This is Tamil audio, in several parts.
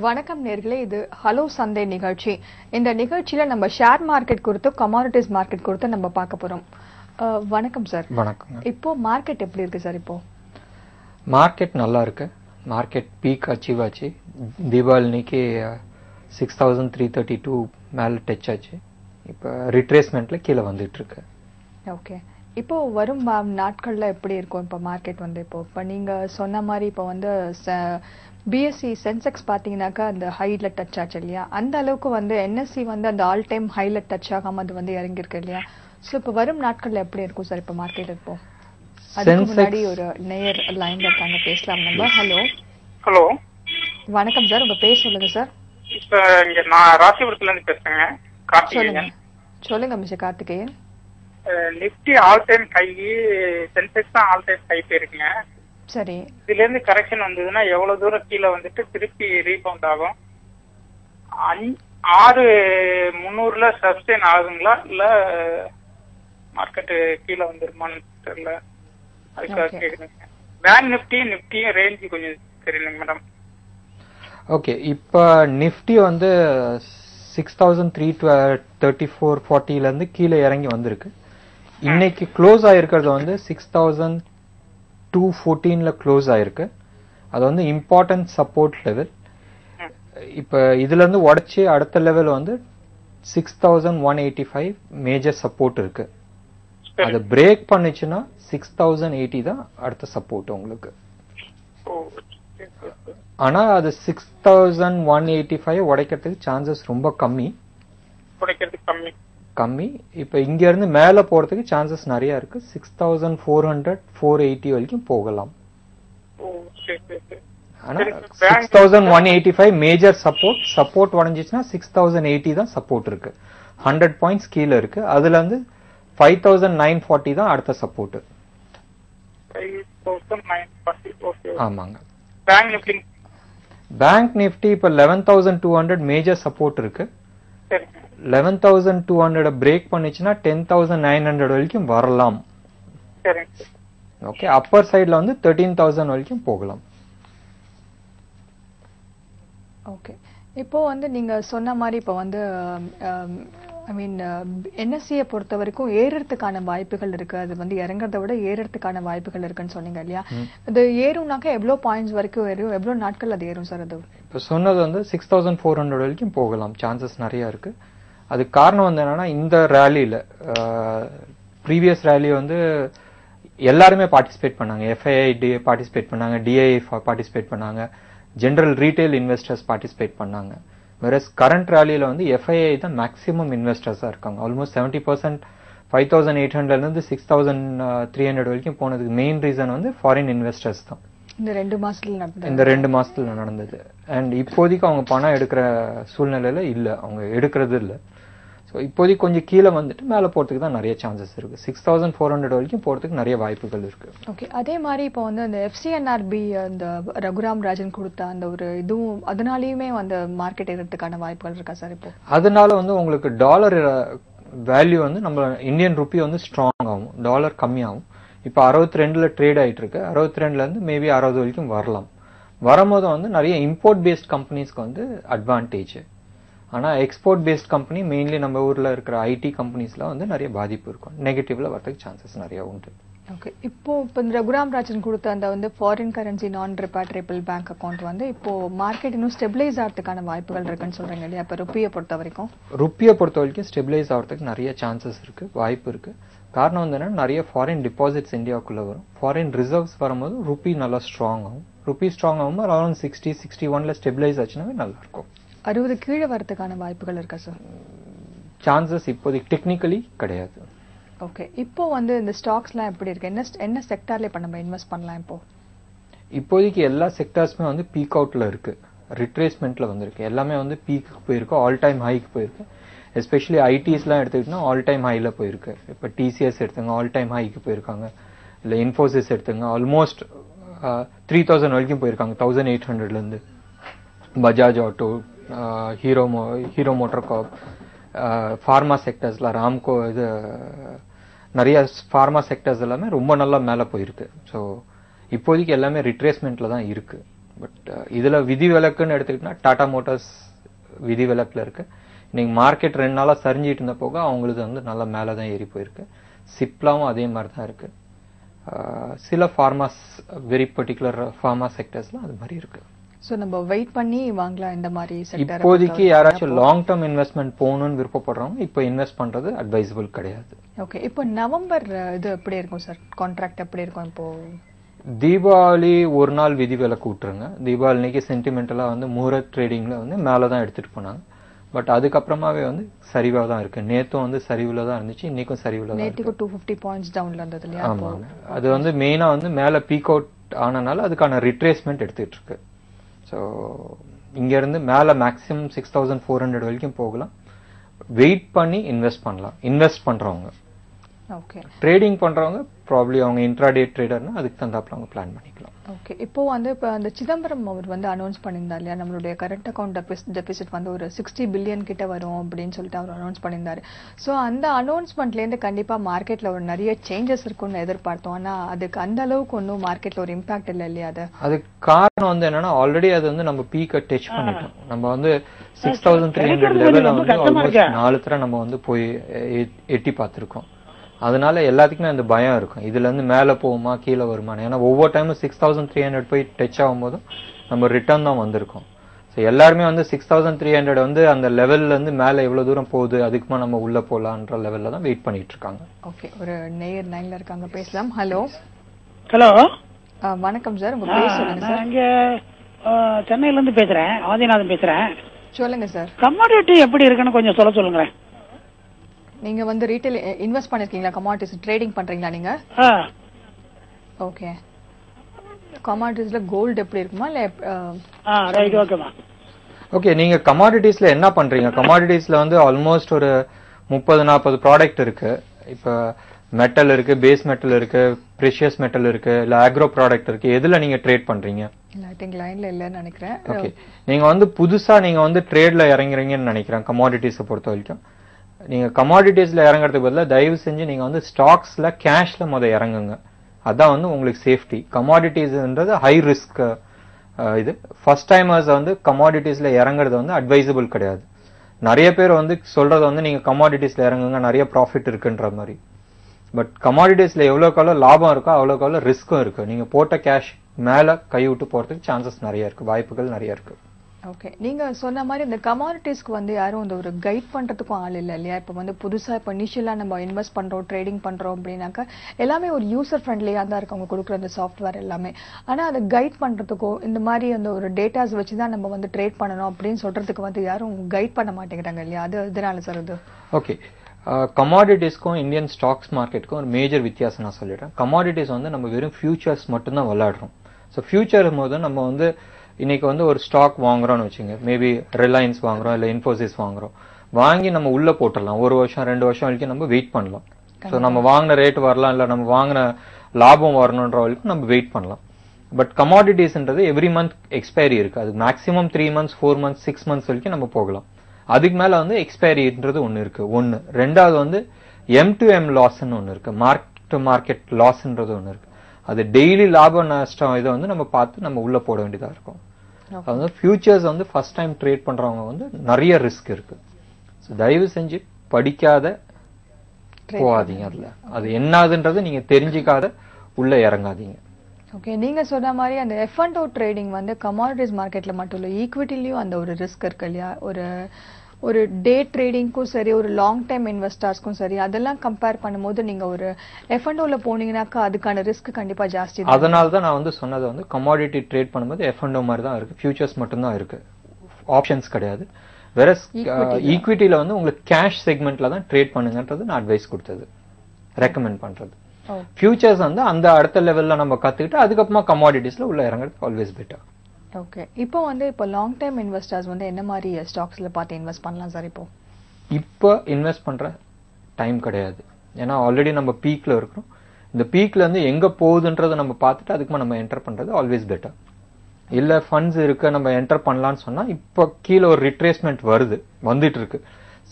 வணக்கம் நேர்களே, இது ஹலோ சந்தை நிகழ்ச்சி. இந்த நிகழ்ச்சியில நம்ம ஷேர் மார்க்கெட் குறித்து, கமாடிட்டிஸ் மார்க்கெட் குறித்து நம்ம பார்க்க போறோம். வணக்கம் சார். வணக்கம். இப்போ மார்க்கெட் எப்படி இருக்கு சார்? இப்போ மார்க்கெட் நல்லா இருக்கு. மார்க்கெட் பீக் அச்சீவ் ஆச்சு. தீபாவளி அன்னைக்கு 6332 மேல டச் ஆச்சு. இப்போ ரிட்ரேஸ்மெண்ட்ல கீழே வந்துட்டு இருக்கு. ஓகே, இப்போ வரும் நாட்கள்ல எப்படி இருக்கும் இப்போ மார்க்கெட் வந்து? இப்போ நீங்க சொன்ன மாதிரி இப்போ வந்து பிஎஸ்சி சென்செக்ஸ் பாத்தீங்கன்னாக்கா அந்த ஹைல டச் ஆச்சு இல்லையா? அந்த அளவுக்கு வந்து என்எஸ்சி வந்து அந்த ஆல் டைம் ஹைல டச் ஆகாம அது வந்து இறங்கிருக்கு இல்லையா? ஸோ இப்போ வரும் நாட்கள்ல எப்படி இருக்கும் சார் இப்போ மார்க்கெட்? இப்போ அதுக்கு முன்னாடி ஒரு நேயர் லைன்ல இருக்காங்க, பேசலாம் நம்ம. ஹலோ ஹலோ, வணக்கம் சார், உங்க பேர் சொல்லுங்க சார். இப்ப இங்க நான் ராசிபுரத்துல இருந்து பேசுறேங்க, கார்த்திகேயன். சொல்லுங்க mister Karthikeyan. Nifty all time high, Sensex தான் ஆல் டைம் ஹை போயிருக்குங்க. சரி, இதுல இருந்து கரெக்ஷன் வந்ததுன்னா எவ்வளவு தூரம் கீழே வந்துட்டு திருப்பி ரீபவுண்ட் ஆகும்? 6300 சஸ்டெயின் ஆகுங்களா இல்ல மார்க்கெட் கீழே வந்துருமான்னு தெரியல, அதுக்காக கேக்குறேங்க. பேங்க் நிப்டியும் ரேஞ்சு கொஞ்சம் தெரியலங்க மேடம். ஓகே, இப்போ நிஃப்டி வந்து 6334.40ல இருந்து கீழே இறங்கி வந்திருக்கு. இன்னைக்கு க்ளோஸ் ஆயிருக்கிறது வந்து 6214ல க்ளோஸ் ஆயிருக்கு. அது வந்து இம்பார்ட்டன்ட் சப்போர்ட் லெவல். இப்ப இதுல இருந்து உடைச்சு அடுத்த லெவல் வந்து 6185 மேஜர் சப்போர்ட் இருக்கு. அது பிரேக் பண்ணுச்சுன்னா 6080 தான் அடுத்த சப்போர்ட் உங்களுக்கு. ஆனா அது 6185 உடைக்கிறதுக்கு சான்சஸ் ரொம்ப கம்மி. இப்ப இங்க இருந்து மேல போறதுக்கு சான்சஸ் நிறைய இருக்கு. 6400 480 வரைக்கும் போகலாம். ஆனா 6185 மேஜர் சப்போர்ட் உடைஞ்சிச்சுன்னா 6080 தான் சப்போர்ட் இருக்கு. 100 பாயிண்ட்ஸ் கீழே இருக்கு. அதுல இருந்து 5940 தான் அடுத்த சப்போர்ட். ஆமாங்க. பேங்க் நிஃப்டி இப்ப 11200 மேஜர் சப்போர்ட் இருக்கு. 11200 பிரேக் பண்ணிச்சுன்னா 10900 வரைக்கும் வரலாம். ஓகே, அப்பர் சைடுல வந்து 13000 வரைக்கும் போகலாம். ஓகே, இப்போ வந்து நீங்க சொன்ன மாதிரி இப்போ வந்து என்எஸ்சியை பொறுத்த வரைக்கும் ஏறறதுக்கான வாய்ப்புகள் இருக்கு. அது வந்து இறங்குறத விட ஏறறதுக்கான வாய்ப்புகள் இருக்குன்னு சொன்னீங்க இல்லையா? அது ஏறும்னாக்கா எவ்வளவு பாயிண்ட்ஸ் வரைக்கும் ஏறும், எவ்வளவு நாட்கள் அது ஏறும் சார்? அது இப்போ சொன்னது வந்து 6400 வரைக்கும் போகலாம். சான்சஸ் நிறைய இருக்கு. அதுக்கு காரணம் வந்து என்னன்னா, இந்த ரேலியில ப்ரீவியஸ் ரேலி வந்து எல்லாருமே பார்ட்டிசிபேட் பண்ணாங்க. எஃப்ஐஐ பார்ட்டிசிபேட் பண்ணாங்க, டிஐஐ பார்ட்டிசிபேட் பண்ணாங்க, ஜெனரல் ரீட்டைல் இன்வெஸ்டர்ஸ் பார்ட்டிசிபேட் பண்ணாங்க. வேறஸ் கரண்ட் ரேலியில வந்து எஃப்ஐஐ தான் மேக்ஸிமம் இன்வெஸ்டர்ஸா இருக்காங்க. ஆல்மோஸ்ட் 70% 5800ல இருந்து 6300 வரைக்கும் போனதுக்கு மெயின் ரீசன் வந்து ஃபாரின் இன்வெஸ்டர்ஸ் தான். இந்த 2 மாசத்துல நடந்தது. அண்ட் இப்போதைக்கு அவங்க பணம் எடுக்கிற சூழ்நிலையில இல்ல, அவங்க எடுக்கிறது இல்ல. ஸோ இப்போதைக்கு கொஞ்சம் கீழே வந்துட்டு மேலே போறதுக்கு தான் நிறைய சான்சஸ் இருக்கு. 6400 வரைக்கும் போறதுக்கு நிறைய வாய்ப்புகள் இருக்கு. ஓகே, அதே மாதிரி இப்போ வந்து அந்த எஃப்சிஎன்ஆர்பி அந்த ரகுராம் ராஜன் கொடுத்த அந்த ஒரு இதுவும் அதனாலயுமே வந்து மார்க்கெட் ஏறதுக்கான வாய்ப்புகள் இருக்கா சார்? இப்போ அதனால வந்து உங்களுக்கு டாலர் வேல்யூ வந்து நம்ம இந்தியன் ருப்பி வந்து ஸ்ட்ராங் ஆகும், டாலர் கம்மியாகும். இப்போ 62ல ட்ரேட் ஆயிட்டு இருக்கு. 62ல இருந்து மேபி 60 வரைக்கும் வரலாம். வரும்போது வந்து நிறைய இம்போர்ட் பேஸ்ட் கம்பெனிஸ்க்கு வந்து அட்வான்டேஜ். ஆனா எக்ஸ்போர்ட் பேஸ்ட் கம்பெனி மெயின்லி நம்ம ஊர்ல இருக்கிற ஐடி கம்பெனிஸ்ல வந்து நிறைய பாதிப்பு இருக்கும். நெகட்டிவ்ல வரதுக்கு சான்சஸ் நிறைய உண்டு. ஓகே, இப்போ இந்த ரகுராம் ராஜன் கொடுத்த அந்த வந்து ஃபாரின் கரன்சி நான் ரிப்பாட்ரியபிள் பேங்க் அக்கௌண்ட் வந்து இப்போ மார்க்கெட் இன்னும் ஸ்டெபிலைஸ் ஆகிறதுக்கான வாய்ப்புகள் இருக்குன்னு சொல்றீங்க இல்லையா? இப்போ ருப்பியை பொறுத்த வரைக்கும் ஸ்டெபிலைஸ் ஆகிறதுக்கு நிறைய சான்சஸ் இருக்கு, வாய்ப்பு இருக்கு. காரணம் வந்து என்னன்னா, நிறைய ஃபாரின் டிபாசிட்ஸ் இந்தியாவுக்குள்ள வரும். ஃபாரின் ரிசர்வ்ஸ் வரும்போது ருப்பி நல்லா ஸ்ட்ராங் ஆகும். ருப்பி ஸ்ட்ராங் ஆகும்போது அரௌண்ட் 60 61ல ஸ்டெபிலைஸ் ஆச்சுனாவே நல்லா இருக்கும். 60 கீழே வரதுக்கான வாய்ப்புகள் இருக்கா சார்? சான்சஸ் இப்போதைக்கு டெக்னிக்கலி கிடையாது. ஓகே, இப்போ வந்து இந்த ஸ்டாக்ஸ்லாம் எப்படி இருக்கு? என்ன செக்டார்ல இப்ப நம்ம இன்வெஸ்ட் பண்ணலாம்? இப்போதைக்கு எல்லா செக்டார்ஸுமே வந்து பீக் அவுட்ல இருக்கு, ரிட்ரேஸ்மெண்ட்ல வந்திருக்கு. எல்லாமே வந்து பீக்கு போயிருக்கு, ஆல் டைம் ஹைக்கு போயிருக்கு. எஸ்பெஷலி ஐடிஸ்லாம் எடுத்துக்கிட்டோம்னா ஆல் டைம் ஹைல போயிருக்கு. இப்போ டிசிஎஸ் எடுத்துங்க, ஆல் டைம் ஹைக்கு போயிருக்காங்க. இல்லை இன்ஃபோசிஸ் எடுத்துங்க, ஆல்மோஸ்ட் 3000 வரைக்கும் போயிருக்காங்க. 1800ல இருந்து Bajaj auto, Hero motor corp, pharma செக்டர்ஸ்ல ராம்கோ, இது நிறைய ஃபார்மா செக்டர்ஸ் எல்லாமே ரொம்ப நல்லா மேல போயிருக்கு. ஸோ இப்போதைக்கு எல்லாமே ரிட்ரேஸ்மெண்ட்ல தான் இருக்கு. பட் இதுல விதிவிலக்குன்னு எடுத்துக்கிட்டா டாடா மோட்டார்ஸ் விதிவிலக்குல இருக்கு. இன்னைக்கு மார்க்கெட் 2 நாளா சரிஞ்சிட்டு இருந்த போக அவங்களுக்கு வந்து நல்லா மேலதான் ஏறி போயிருக்கு. சிப்லாவும் அதே மாதிரி தான் இருக்கு. சில ஃபார்மாஸ் வெரி பர்டிகுலர் ஃபார்மா செக்டர்ஸ்ல அது மாதிரி இருக்கு. சோ நம்ம வெயிட் பண்ணி வாங்கலாம் இந்த மாதிரி செக்டர். இப்போதைக்கு யாராச்சும் லாங் டர்ம் இன்வெஸ்ட்மெண்ட் போகணும்னு விருப்பப்படுறவங்க இப்போ இன்வெஸ்ட் பண்றது அட்வைசபிள் கிடையாது. ஓகே, இப்போ நவம்பர் இது எப்படி இருக்கும் சார்? கான்ட்ராக்ட் எப்படி இருக்கும் இப்போ? தீபாவளி ஒரு நாள் விதிவிலக்கு விட்டுருங்க. தீபாவளி அன்னைக்கு சென்டிமெண்டலா வந்து முஹூர்த் ட்ரேடிங்ல வந்து மேலதான் எடுத்துட்டு போனாங்க. பட் அதுக்கப்புறமாவே வந்து சரிவா தான் இருக்கு. நேத்தும் வந்து சரிவுல தான் இருந்துச்சு, இன்னைக்கும் சரிவுல தான். நேத்துக்கு 250 பாயிண்ட்ஸ் டவுன்ல இருந்தது இல்லையா? ஆமா, அது வந்து மெயினா வந்து மேல பீக் அவுட் ஆனனால அதுக்கான ரிட்ரேஸ்மெண்ட் எடுத்துட்டு இருக்கு. ஸோ இங்க இருந்து மேல மேக்ஸிமம் 6400 வரைக்கும் போகலாம். வெயிட் பண்ணி இன்வெஸ்ட் பண்ணலாம். இன்வெஸ்ட் பண்றவங்க. ஓகே, ட்ரேடிங் பண்றவங்க ப்ராபப்லி அவங்க இன்ட்ராடே ட்ரேடர்னா அதுக்கு தகுந்தாப்புல அவங்க பிளான் பண்ணிக்கலாம். ஓகே, இப்போ வந்து இப்போ அந்த சிதம்பரம் அவர் வந்து அனௌன்ஸ் பண்ணியிருந்தார் இல்லையா, நம்மளுடைய கரண்ட் அக்கௌண்ட் டெபிசிட் வந்து ஒரு 60 பில்லியன் கிட்ட வரும் அப்படின்னு சொல்லிட்டு அவர் அனௌன்ஸ் பண்ணியிருந்தாரு. ஸோ அந்த அனௌன்ஸ்மெண்ட்லேருந்து கண்டிப்பா மார்க்கெட்ல ஒரு நிறைய சேஞ்சஸ் இருக்கும்னு எதிர்பார்த்தோம். ஆனா அதுக்கு அந்த அளவுக்கு ஒன்றும் மார்க்கெட்ல ஒரு இம்பாக்ட் இல்லை இல்லையா? அது காரணம் வந்து என்னன்னா ஆல்ரெடி அது வந்து நம்ம பீக்கை டச் பண்ணிட்டோம். நம்ம வந்து 6300 லெவல்ல வந்து ஆல்மோஸ்ட் 4 தடவை நம்ம வந்து போய் எட்டி பார்த்திருக்கோம். அதனால எல்லாத்துக்குமே அந்த பயம் இருக்கும், இதுல இருந்து மேல போகுமா கீழே வருமா. ஏன்னா ஒவ்வொரு டைமும் 6300 போய் டச் ஆகும் போதும் நம்ம ரிட்டர்ன் தான் வந்திருக்கோம். ஸோ எல்லாருமே வந்து 6300 வந்து அந்த லெவல்ல இருந்து மேல எவ்வளவு தூரம் போகுது அதுக்குமா நம்ம உள்ள போலான்ற லெவல்ல தான் வெயிட் பண்ணிட்டு இருக்காங்க. ஓகே, ஒரு நேயர் லைன்ல இருக்காங்க, பேசலாம். ஹலோ ஹலோ, வணக்கம் சார், உங்க பேர் சொல்லுங்க சார். இங்க சென்னையில இருந்து பேசுறேன், ஆதிநாதன் பேசுறேன். சொல்லுங்க சார். கமாடிட்டி எப்படி இருக்குன்னு கொஞ்சம் சொல்லுங்க. நீங்க வந்து ரீட்டைல் இன்வெஸ்ட் பண்ணிருக்கீங்களா? கமாடிட்டிஸ் ட்ரேடிங் பண்றீங்களா நீங்க? ஓகே, கமாடிட்டிஸ்ல கோல்ட் எப்படி இருக்குமா இல்ல? ரைட், ஓகேமா. ஓகே, நீங்க கமாடிட்டிஸ்ல என்ன பண்றீங்க? கமாடிட்டிஸ்ல வந்து ஆல்மோஸ்ட் ஒரு 30-40 ப்ராடக்ட் இருக்கு. இப்ப மெட்டல் இருக்கு, பேஸ் மெட்டல் இருக்கு, பிரெஷியஸ் மெட்டல் இருக்கு, இல்ல ஆக்ரோ ப்ராடக்ட் இருக்கு. எதுல நீங்க ட்ரேட் பண்றீங்க? ஐ திங்க் லைன்ல இல்லன்னு நினைக்கிறேன். ஓகே, நீங்க வந்து புதுசா நீங்க வந்து ட்ரேட்ல இறங்குறீங்கன்னு நினைக்கிறேன். கமாடிட்டிஸை பொறுத்த வரைக்கும் நீங்க கமாடிட்டிஸ்ல இறங்குறதுக்கு பதிலா தயவு செஞ்சு நீங்க வந்து ஸ்டாக்ஸ்ல கேஷ்ல இறங்குங்க. அதான் வந்து உங்களுக்கு சேஃப்டி. கமாடிட்டிஸ்ன்றது ஹை ரிஸ்க். இது ஃபர்ஸ்ட் டைமர்ஸ் வந்து கமாடிட்டிஸ்ல இறங்குறது வந்து அட்வைசபிள் கிடையாது. நிறைய பேர் வந்து சொல்றது வந்து நீங்க கமாடிட்டிஸ்ல இறங்குங்க, நிறைய ப்ராஃபிட் இருக்குன்ற மாதிரி. பட் கமாடிட்டிஸ்ல எவ்வளவுக்கு எவ்வளவு லாபம் இருக்கோ அவ்வளவுக்கு எவ்வளவு ரிஸ்க்கும் இருக்கு. நீங்க போட்ட கேஷ் மேல கை விட்டு போறதுக்கு சான்சஸ் நிறைய இருக்கு, வாய்ப்புகள் நிறைய இருக்கு. ஓகே, நீங்க சொன்ன மாதிரி இந்த கமாடிட்டிஸ்க்கு வந்து யாரும் இந்த ஒரு கைட் பண்றதுக்கும் ஆள் இல்லை இல்லையா? இப்போ வந்து புதுசா இப்போ இனிஷியலா நம்ம இன்வெஸ்ட் பண்றோம், ட்ரேடிங் பண்றோம் அப்படின்னாக்கா எல்லாமே ஒரு யூசர் ஃப்ரெண்ட்லியா தான் இருக்கு, அவங்க கொடுக்குற அந்த சாஃப்ட்வேர் எல்லாமே. ஆனா அதை கைட் பண்றதுக்கோ இந்த மாதிரி அந்த ஒரு டேட்டாஸ் வச்சுதான் நம்ம வந்து ட்ரேட் பண்ணணும் அப்படின்னு சொல்றதுக்கு வந்து யாரும் கைட் பண்ண மாட்டேங்கிறாங்க இல்லையா? அது இதனால சார் அது. ஓகே, கமாடிட்டிஸ்க்கும் இந்தியன் ஸ்டாக்ஸ் மார்க்கெட்டுக்கும் ஒரு மேஜர் வித்தியாசம் நான் சொல்லிடுறேன். கமாடிட்டிஸ் வந்து நம்ம வெறும் ஃபியூச்சர்ஸ் மட்டும்தான் விளையாடுறோம். ஸோ ஃபியூச்சர் போது நம்ம வந்து இன்னைக்கு வந்து ஒரு ஸ்டாக் வாங்குறோம்னு வச்சுங்க, மேபி ரிலையன்ஸ் வாங்குறோம் இல்ல இன்ஃபோசிஸ் வாங்குறோம், வாங்கி நம்ம உள்ள போட்டுடலாம். 1 வருஷம் 2 வருஷம் வரைக்கும் நம்ம வெயிட் பண்ணலாம். ஸோ நம்ம வாங்கின ரேட் வரலாம், இல்ல நம்ம வாங்கின லாபம் வரணுன்ற வரைக்கும் நம்ம வெயிட் பண்ணலாம். பட் கமாடிட்டிஸ்ன்றது எவ்ரி மந்த் எக்ஸ்பைரி இருக்கு. அது மேக்ஸிமம் 3 months 4 months 6 months வரைக்கும் நம்ம போகலாம். அதுக்கு மேல வந்து எக்ஸ்பைரின்றது ஒன்னு இருக்கு. ரெண்டாவது வந்து M2M லாஸ்ன்னு ஒன்னு இருக்கு, மார்க் டு மார்க்கெட் லாஸ்ன்றது ஒன்னு இருக்கு. அது டெய்லி லாபம் நஷ்டம் இதை வந்து நம்ம பார்த்து நம்ம உள்ள போட வேண்டியதா இருக்கும். அதாவது ஃபியூச்சர்ஸ் வந்து ஃபர்ஸ்ட் டைம் ட்ரேட் பண்றவங்க வந்து நிறைய ரிஸ்க் இருக்கு. தயவு செஞ்சு படிக்காத போகாதீங்க. அதுல அது என்னதுன்றது நீங்க தெரிஞ்சுக்காத உள்ள இறங்காதீங்க. ஓகே, நீங்க சொன்ன மாதிரி அந்த F&O ட்ரேடிங் வந்து கமாடிட்டிஸ் மார்க்கெட்ல மட்டும் இல்ல, ஈக்விட்டிலயும் அந்த ஒரு ரிஸ்க் இருக்கு இல்லையா? ஒரு டே ட்ரேடிங்க்கும் சரி, ஒரு லாங் டைம் இன்வெஸ்டர்ஸ்க்கும் சரி, அதெல்லாம் கம்பேர் பண்ணும்போது நீங்க ஒரு F&Oல போனீங்கன்னாக்கா அதுக்கான ரிஸ்க் கண்டிப்பா ஜாஸ்தி. அதனால தான் நான் வந்து சொன்னது வந்து கமாடிட்டி ட்ரேட் பண்ணும்போது F&O மாதிரி தான் இருக்கு, ஃபியூச்சர்ஸ் மட்டும் தான் இருக்கு, ஆப்ஷன்ஸ் கிடையாது. வேற ஈக்விட்டில வந்து உங்களுக்கு கேஷ் செக்மெண்ட்ல தான் ட்ரேட் பண்ணுங்கன்றது நான் அட்வைஸ் கொடுத்தது, ரெக்கமெண்ட் பண்றது. ஃபியூச்சர்ஸ் வந்து அந்த அடுத்த லெவல்ல நம்ம கத்துக்கிட்டு அதுக்கப்புறமா கமாடிட்டிஸ்ல உள்ள இறங்குறது ஆல்வேஸ் பெட்டர். ஓகே, இப்போ வந்து இப்போ லாங் டைம் இன்வெஸ்டர்ஸ் வந்து என்ன மாதிரி ஸ்டாக்ஸ்ல பார்த்து இன்வெஸ்ட் பண்ணலாம் சார்? இப்போ இன்வெஸ்ட் பண்ற டைம் கிடையாது. ஏன்னா ஆல்ரெடி நம்ம பீக்ல இருக்கிறோம். இந்த பீக்ல இருந்து எங்க போகுதுன்றதை நம்ம பார்த்துட்டு அதுக்கு நம்ம என்டர் பண்றது ஆல்வேஸ் பெட்டர். இல்ல ஃபண்ட்ஸ் இருக்கு நம்ம என்டர் பண்ணலாம்னு சொன்னா இப்போ கீழே ஒரு ரிட்ரேஸ்மெண்ட் வந்துட்டு இருக்கு.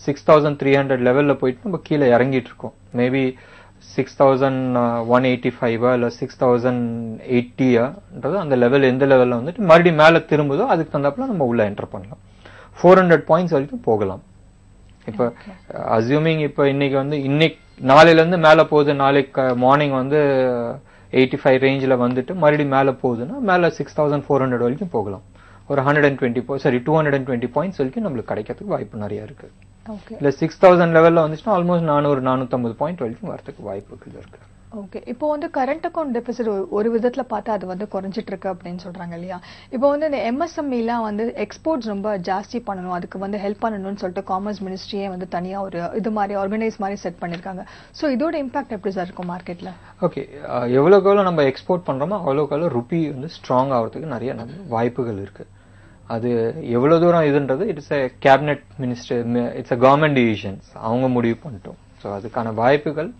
6300 லெவல்ல போயிட்டு நம்ம கீழே இறங்கிட்டு இருக்கோம். மேபி 6185 இல்ல 6080ன்றது அந்த லெவல் எந்த லெவல்ல வந்துட்டு மறுபடியும் மேல திரும்புதோ அதுக்கு தகுந்தாப்புல நம்ம உள்ள என்டர் பண்ணலாம். 400 பாயிண்ட்ஸ் வரைக்கும் போகலாம். இப்ப அஸ்யூமிங் இப்ப இன்னைக்கு வந்து நாளையில இருந்து மேல போகுது, நாளைக்கு மார்னிங் வந்து 85 ரேஞ்சில வந்துட்டு மறுபடியும் மேல போகுதுன்னா மேல 6400 வரைக்கும் போகலாம். ஒரு 220 பாயிண்ட்ஸ் வரைக்கும் நம்மளுக்கு கிடைக்கிறதுக்கு வாய்ப்பு நிறைய இருக்கு. இல்ல 6000 லெவல்ல வந்துச்சுன்னா ஆல்மோஸ்ட் 450 பாயிண்ட் வரைக்கும் வரதுக்கு வாய்ப்புகள் இருக்கு. ஓகே, இப்போ வந்து கரண்ட் அக்கௌண்ட் டெபிசிட் ஒரு விதத்துல பார்த்தா அது வந்து குறைஞ்சிட்டு இருக்கு அப்படின்னு சொல்றாங்க இல்லையா? இப்போ வந்து இந்த எம்எஸ்எம்இலாம் வந்து எக்ஸ்போர்ட்ஸ் ரொம்ப ஜாஸ்தி பண்ணணும், அதுக்கு வந்து ஹெல்ப் பண்ணணும்னு சொல்லிட்டு காமர்ஸ் மினிஸ்ட்ரியே வந்து தனியா ஒரு இது மாதிரி ஆர்கனைஸ் மாதிரி செட் பண்ணிருக்காங்க. சோ இதோட இம்பாக்ட் எப்படி சார் இருக்கும் மார்க்கெட்ல? ஓகே, எவ்வளவுக்கு நம்ம எக்ஸ்போர்ட் பண்றோமோ அவ்வளவுக்கு ருபி வந்து ஸ்ட்ராங் ஆகிறதுக்கு நிறைய வாய்ப்புகள் இருக்கு. அது எவ்வளவு தூரம் இதுன்றது it's a cabinet minister, it's a government decisions, அவங்க முடிவு பண்ணிட்டோம். ஸோ அதுக்கான வாய்ப்புகள்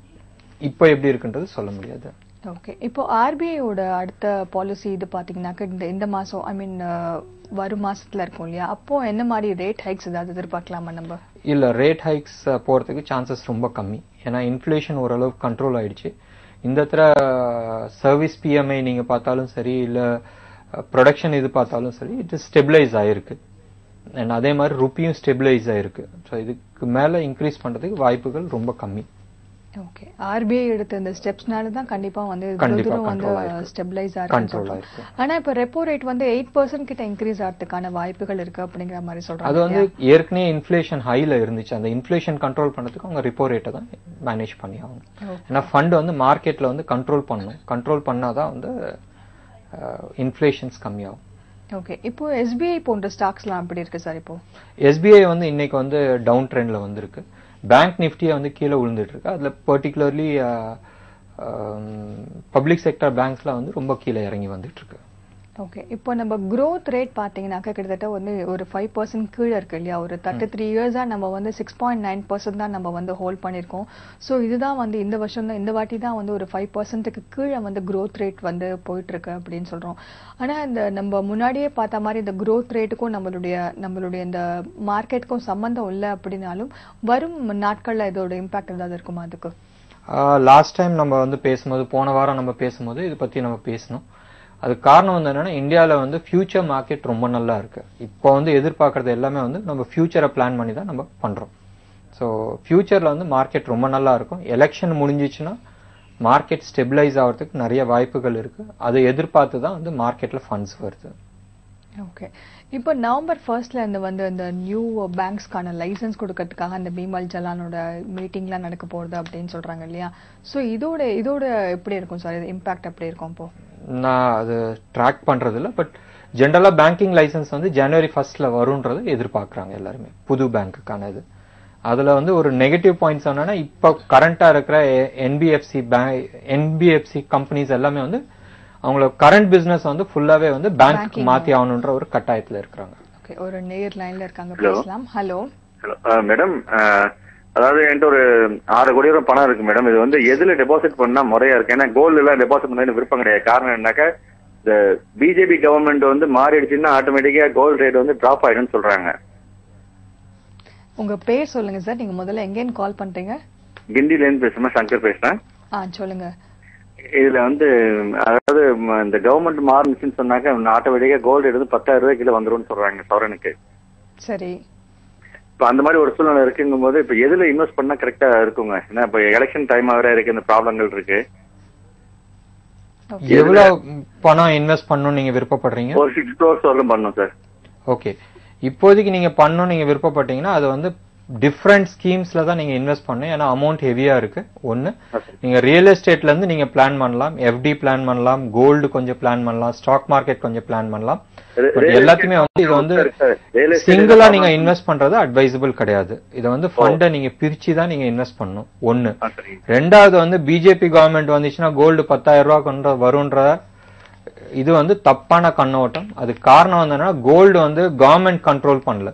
இப்போ எப்படி இருக்குன்றது சொல்ல முடியாது. ஓகே, இப்போ ஆர்பிஐயோட அடுத்த பாலிசி இது பாத்தீங்கன்னாக்க இந்த மாசம் ஐ மீன் வரும் மாசத்துல இருக்கும் இல்லையா? அப்போ என்ன மாதிரி ரேட் ஹைக்ஸ் ஏதாவது எதிர்பார்க்கலாமா நம்ம? இல்ல, ரேட் ஹைக்ஸ் போறதுக்கு சான்சஸ் ரொம்ப கம்மி. ஏன்னா இன்ஃபிளேஷன் ஓரளவுக்கு கண்ட்ரோல் ஆயிடுச்சு. இந்த சர்வீஸ் பிஎம்ஐ நீங்க பார்த்தாலும் சரி, இல்ல ப்ரொடக்ஷன் இது பார்த்தாலும் சரி, இட் ஸ்டெபிளைஸ் ஆயிருக்கு. அதே மாதிரி ருப்பியும் ஸ்டெபிளைஸ் ஆயிருக்கு. ஸோ இதுக்கு மேல இன்க்ரீஸ் பண்றதுக்கு வாய்ப்புகள் ரொம்ப கம்மி. ஓகே, ஆர்பிஐ எடுத்த இந்த ஸ்டெப்ஸ்னால தான் கண்டிப்பா வந்து தூரம் வந்து ஸ்டெபிளைஸ் ஆயிருக்கு. ஆனா இப்ப ரெப்போ ரேட் வந்து 8% கிட்ட இன்க்ரீஸ் ஆகிறதுக்கான வாய்ப்புகள் இருக்கு அப்படிங்கிற மாதிரி சொல்றாங்க. அது வந்து ஏற்கனவே இன்ஃபிளேஷன் ஹைல இருந்துச்சு. அந்த இன்ஃபிளேஷன் கண்ட்ரோல் பண்றதுக்கு அவங்க ரெப்போ ரேட்டை தான் மேனேஜ் பண்ணி ஆகணும். ஏன்னா ஃபண்ட் வந்து மார்க்கெட்ல வந்து கண்ட்ரோல் பண்ணணும். கண்ட்ரோல் பண்ணாதான் வந்து இன்ஃபிளேஷன்ஸ் கம்மியாகும். ஓகே, இப்போ எஸ்பிஐ போன்ற ஸ்டாக்ஸ்லாம் எப்படி இருக்கு சார்? இப்போ எஸ்பிஐ வந்து இன்னைக்கு வந்து டவுன் ட்ரெண்ட்ல வந்திருக்கு. பேங்க் நிஃப்டியா வந்து கீழே விழுந்துட்டு இருக்கு. அதுல பர்டிகுலர்லி பப்ளிக் செக்டர் பேங்க்ஸ்ல வந்து ரொம்ப கீழே இறங்கி வந்துட்டு இருக்கு. ஓகே, இப்போ நம்ம growth ரேட் பாத்தீங்கன்னாக்க கிட்டத்தட்ட வந்து ஒரு 5% கீழே இருக்கு இல்லையா? ஒரு 33 இயர்ஸா நம்ம வந்து 6.9% தான் நம்ம வந்து ஹோல்ட் பண்ணிருக்கோம். சோ இதுதான் வந்து இந்த வருஷம் தான், இந்த வாட்டி தான் வந்து ஒரு 5%க்கு கீழே வந்து growth ரேட் வந்து போயிட்டு இருக்கு அப்படின்னு சொல்றோம். ஆனா இந்த நம்ம முன்னாடியே பார்த்த மாதிரி இந்த growth ரேட்டுக்கும் நம்மளுடைய இந்த மார்க்கெட்டுக்கும் சம்பந்தம் இல்லை அப்படின்னாலும் வரும் நாட்கள்ல இதோட இம்பாக்ட் ஏதாவது இருக்குமா அதுக்கு? லாஸ்ட் டைம் நம்ம வந்து பேசும்போது, போன வாரம் நம்ம பேசும்போது இதை பத்தி நம்ம பேசணும். அது காரணம் வந்து என்னன்னா, இந்தியாவில் வந்து ஃபியூச்சர் மார்க்கெட் ரொம்ப நல்லா இருக்கு. இப்போ வந்து எதிர்பார்க்கறது எல்லாமே வந்து நம்ம ஃபியூச்சரை பிளான் பண்ணி தான் நம்ம பண்றோம். ஸோ ஃபியூச்சர்ல வந்து மார்க்கெட் ரொம்ப நல்லா இருக்கும். எலெக்ஷன் முடிஞ்சிச்சுன்னா மார்க்கெட் ஸ்டெபிளைஸ் ஆகிறதுக்கு நிறைய வாய்ப்புகள் இருக்கு. அதை எதிர்பார்த்து தான் வந்து மார்க்கெட்ல ஃபண்ட்ஸ் வருது. ஓகே, இப்போ நவம்பர் 1st இருந்து வந்து இந்த நியூ பேங்க்ஸ்க்கான லைசன்ஸ் கொடுக்கறதுக்காக அந்த பீமல் ஜலானோட மீட்டிங்லாம் நடக்க போகுது அப்படின்னு சொல்றாங்க இல்லையா? ஸோ இதோட எப்படி இருக்கும் சார்? இம்பாக்ட் எப்படி இருக்கும்? இப்போ நான் அது ட்ராக் பண்றது இல்லை, பட் ஜென்ரலா பேங்கிங் லைசன்ஸ் வந்து ஜனவரி 1st வரும்ன்றது எதிர்பார்க்கறாங்க எல்லாருமே, புது பேங்க்குக்கான இது. அதுல வந்து ஒரு நெகட்டிவ் பாயிண்ட்ஸ் என்னன்னா, இப்போ கரண்டா இருக்கிற என்பிஎஃப்சி கம்பெனிஸ் எல்லாமே வந்து அவங்களோட கரண்ட் பிசினஸ் வந்து ஃபுல்லாவே வந்து பேங்க் மாத்தி ஆகணும்ன்ற ஒரு கட்டாயத்துல இருக்காங்க. ஓகே, ஒரு நேர் லைன்ல இருக்காங்க, பேசலாம். ஹலோ மேடம், அதாவது என்கிட்ட ஒரு 6 கோடி ரூபாய் பணம் இருக்கு மேடம். இது வந்து எதுல டெபாசிட் பண்ணா முறையா இருக்கு? ஏன்னா கோல்டு எல்லாம் டெபாசிட் பண்ண விருப்பம் கிடையாது. காரணம் என்னன்னாக்கா, இந்த பிஜேபி கவர்மெண்ட் வந்து மாறிடுச்சுன்னா ஆட்டோமேட்டிக்கா கோல்டு ரேட் வந்து டிராப் ஆயிடும்னு சொல்றாங்க. உங்க பேர் சொல்லுங்க சார். நீங்க முதல்ல எங்கேன்னு கால் பண்றீங்க? கிண்டில இருந்து பேசுறேன், சங்கர் பேசுறேன். சொல்லுங்க. இதுல வந்து அதாவது இந்த கவர்மெண்ட் மாறிச்சுன்னு சொன்னாக்க ஆட்டோமேட்டிக்கா கோல்டு ரேட் வந்து 10,000 ரூபாய் கிலோ வந்துரும்னு சொல்றாங்க சவரனுக்கு. சரி, இப்ப அந்த மாதிரி ஒரு சூழ்நிலை இருக்குங்கும் போது இப்ப எதுல இன்வெஸ்ட் பண்ணா கரெக்டா இருக்குங்க? ஏன்னா இப்ப எலெக்ஷன் டைம் வேற இருக்கு, இந்த ப்ராப்ளங்கள் இருக்கு. எவ்வளவு பணம் இன்வெஸ்ட் பண்ணணும் நீங்க விருப்பப்படுறீங்க? ஒரு 6 crores வரலும் பண்ணணும் சார். ஓகே, இப்போதைக்கு நீங்க பண்ணணும் நீங்க விருப்பப்பட்டீங்கன்னா அது வந்து டிஃப்ரெண்ட் ஸ்கீம்ஸ்ல தான் நீங்க இன்வெஸ்ட் பண்ணணும். ஏன்னா அமௌண்ட் ஹெவியா இருக்கு. ஒன்னு, நீங்க ரியல் எஸ்டேட்ல இருந்து நீங்க பிளான் பண்ணலாம், எஃப்டி பிளான் பண்ணலாம், கோல்டு கொஞ்சம் பிளான் பண்ணலாம், ஸ்டாக் மார்க்கெட் கொஞ்சம் பிளான் பண்ணலாம். எல்லாத்தையுமே வந்து இது வந்து சிங்கிளா நீங்க இன்வெஸ்ட் பண்றது அட்வைசபிள் கிடையாது. இதை வந்து ஃபண்டை நீங்க பிரிச்சு தான் நீங்க இன்வெஸ்ட் பண்ணணும். ஒன்னு. ரெண்டாவது வந்து பிஜேபி கவர்மெண்ட் வந்துச்சுன்னா கோல்டு 10,000 ரூபாய் வரும்ன்ற இது வந்து தப்பான கண்ணோட்டம். அது காரணம் என்னன்னா, கோல்டு வந்து கவர்மெண்ட் கண்ட்ரோல் பண்ணல.